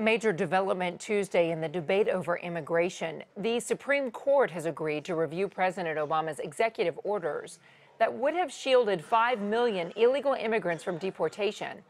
A major development Tuesday in the debate over immigration. The Supreme Court has agreed to review President Obama's executive orders that would have shielded 5 million illegal immigrants from deportation.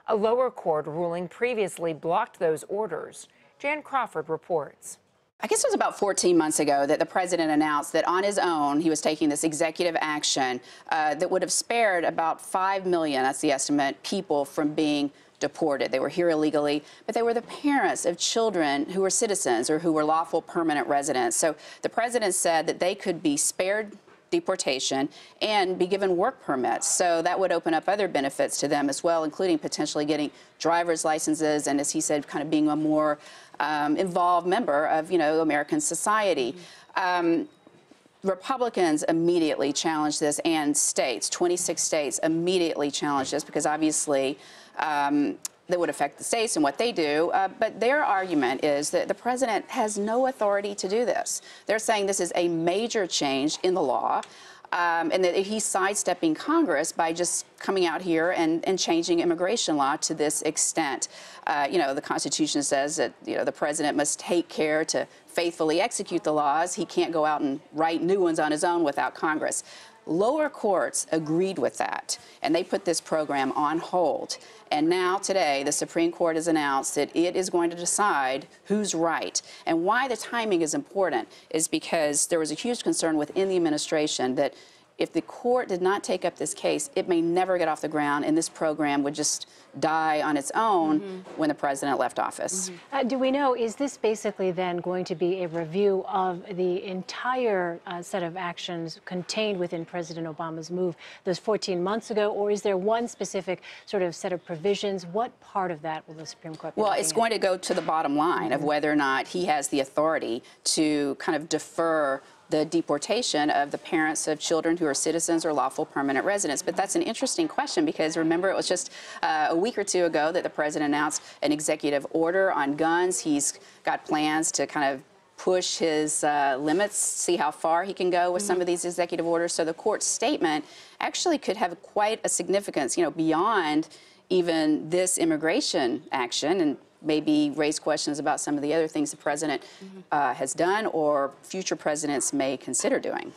A lower court ruling previously blocked those orders. Jan Crawford reports. I guess it was about 14 months ago that the president announced that on his own he was taking this executive action that would have spared about 5 million, that's the estimate, people from being deported. They were here illegally, but they were the parents of children who were citizens or who were lawful permanent residents. So the president said that they could be spared deportation and be given work permits. So that would open up other benefits to them as well, including potentially getting driver's licenses and, as he said, kind of being a more involved member of, American society. Republicans immediately challenged this, and states, 26 states, immediately challenged this because obviously that would affect the states and what they do. But their argument is that the president has no authority to do this. They're saying this is a major change in the law. And that he's sidestepping Congress by just coming out here and changing immigration law to this extent. The Constitution says that, the president must take care to faithfully execute the laws. He can't go out and write new ones on his own without Congress. Lower courts agreed with that, and they put this program on hold. And now today, the Supreme Court has announced that it is going to decide who's right. And why the timing is important is because there was a huge concern within the administration that if the court did not take up this case, it may never get off the ground, and this program would just die on its own when the president left office. Do we know, is this basically then going to be a review of the entire set of actions contained within President Obama's move those 14 months ago, or is there one specific sort of set of provisions? What part of that will the Supreme Court be Well, it's going to go to the bottom line of whether or not he has the authority to kind of defer the deportation of the parents of children who are citizens or lawful permanent residents. But that's an interesting question because, remember, it was just a week or two ago that the president announced an executive order on guns. He's got plans to kind of push his limits, see how far he can go with some of these executive orders. So the court's statement actually could have quite a significance, beyond even this immigration action, and maybe raise questions about some of the other things the president has done or future presidents may consider doing.